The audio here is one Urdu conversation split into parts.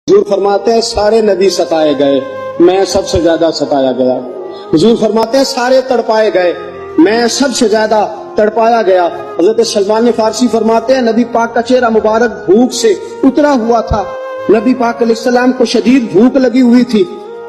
حضور فرماتے ہیں سارے نبی ستائے گئے، میں سب سے زیادہ ستایا گیا۔ حضور فرماتے ہیں سارے تڑپائے گئے، میں سب سے زیادہ تڑپایا گیا۔ حضرت سلمان فارسی فرماتے ہیں نبی پاک کا چہرہ مبارک بھوک سے اترا ہوا تھا، نبی پاک علیہ السلام کو شدید بھوک لگی ہوئی تھی۔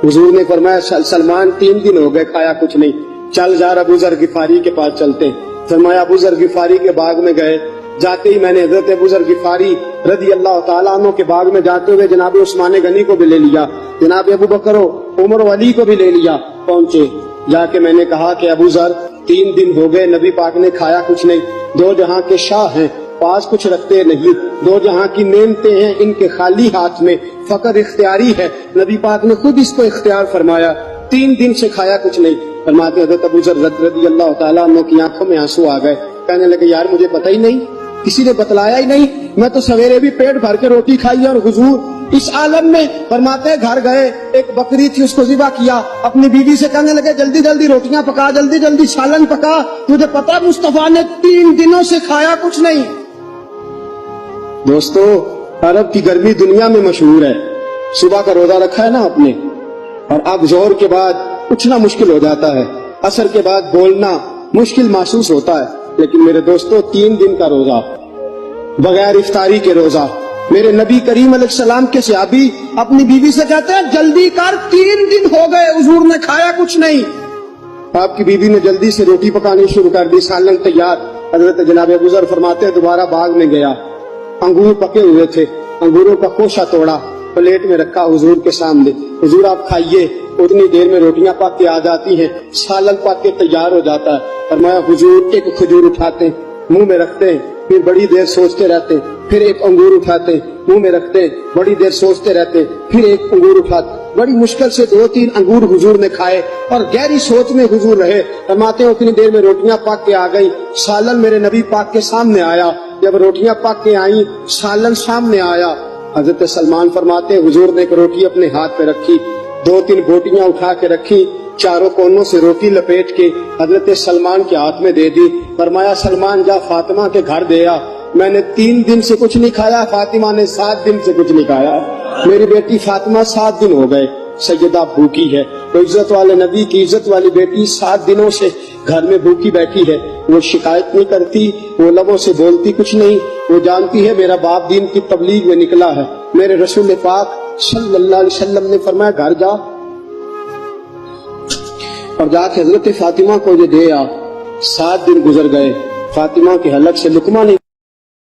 حضور نے فرمایا سلمان 3 دن ہو گئے کھایا کچھ نہیں، چل جا ابو ذر غفاری کے پاس چلتے ہیں۔ فرمایا ابو ذر غفاری کے باغ میں گئے، جاتے ہی میں نے حضرت ابو ذر غفاری رضی اللہ تعالیٰ عنہ کے باغ میں جاتے ہوئے جناب عثمان غنی کو بھی لے لیا، جناب ابو بکر و عمر و علی کو بھی لے لیا۔ پہنچے، جا کے میں نے کہا کہ ابو ذر 3 دن ہو گئے نبی پاک نے کھایا کچھ نہیں، 2 جہاں کے شاہ ہیں، پاس کچھ رکھتے نہیں، 2 جہاں کی نعمتیں ہیں ان کے خالی ہاتھ میں، فقر اختیاری ہے، نبی پاک نے خود اس کو اختیار فرمایا، 3 دن سے کھایا کچھ نہیں۔ فرماتے حضرت ابو ذر رضی اللہ تعالیٰ عنہ کی آنکھوں میں آنسو آ گئے، کہنے لگے یار مجھے پتہ ہی نہیں، کسی نے بتلایا ہی نہیں، میں تو سویرے بھی پیٹ بھر کے روٹی کھائی اور حضور اس عالم میں۔ فرماتے گھر گئے، ایک بکری تھی اس کو ذبح کیا، اپنی بیوی سے کہنے لگے جلدی جلدی روٹیاں پکا، جلدی جلدی سالن پکا، تجھے پتا مصطفیٰ نے 3 دنوں سے کھایا کچھ نہیں۔ دوستو عرب کی گرمی دنیا میں مشہور ہے، صبح کا روزہ رکھا ہے نا آپ نے، اور اب ظہر کے بعد اٹھنا مشکل ہو جاتا ہے، عصر کے بعد بولنا مشکل محسوس ہوتا ہے، لیکن میرے دوستو 3 دن کا روزہ بغیر افطاری کے روزہ، میرے نبی کریم علیہ السلام کے صحابی اپنی بیوی سے کہتے ہیں جلدی کر 3 دن ہو گئے حضور نے کھایا کچھ نہیں۔ آپ کی بیوی نے جلدی سے روٹی پکانی شروع کر دی، سالن تیار۔ حضرت جناب ابو ذر فرماتے ہیں دوبارہ باغ میں گیا، انگور پکے ہوئے تھے، انگوروں کا کوشہ توڑا، پلیٹ میں رکھا حضور کے سامنے، حضور آپ کھائیے۔ اتنی دیر میں روٹیاں پک کے آ جاتی ہیں، سالن پک کے تیار ہو جاتا ہے۔ فرمایا حضور ایک کھجور اٹھاتے ہیں، منہ میں رکھتے ہیں، پھر بڑی دیر سوچتے رہتے ہیں، پھر ایک انگور اٹھاتے ہیں، منہ میں رکھتے ہیں، بڑی دیر سوچتے رہتے ہیں، پھر ایک انگور اٹھاتے، بڑی مشکل سے 2-3 انگور حضور نے کھائے اور گہری سوچ میں حضور رہے۔ فرماتے ہیں اتنی دیر میں روٹیاں پک کے آ گئی، سالن میرے نبی پاک کے سامنے آیا۔ جب روٹیاں پک کے آئیں، سالن سامنے آیا، حضرت سلمان فرماتے ہیں حضور نے ایک روٹی اپنے ہاتھ پہ رکھی، 2-3 بوٹیاں اٹھا کے رکھی، چاروں کونوں سے روٹی لپیٹ کے حضرت سلمان کے ہاتھ میں دے دی۔ فرمایا سلمان جا فاطمہ کے گھر دے آ، میں نے 3 دن سے کچھ نہیں کھایا، فاطمہ نے 7 دن سے کچھ نہیں کھایا، میری بیٹی فاطمہ 7 دن ہو گئے سیدہ بھوکی ہے۔ وہ عزت والے نبی کی عزت والی بیٹی 7 دنوں سے گھر میں بھوکی بیٹھی ہے، وہ شکایت نہیں کرتی، وہ لبوں سے بولتی کچھ نہیں، وہ جانتی ہے میرا باپ دین کی تبلیغ میں نکلا ہے۔ میرے رسول پاک صلی اللہ علیہ وسلم نے فرمایا گھر جا اور جا کے حضرت فاطمہ کو یہ دے آ۔ 7 دن گزر گئے، فاطمہ کے حلق سے لقمہ نہیں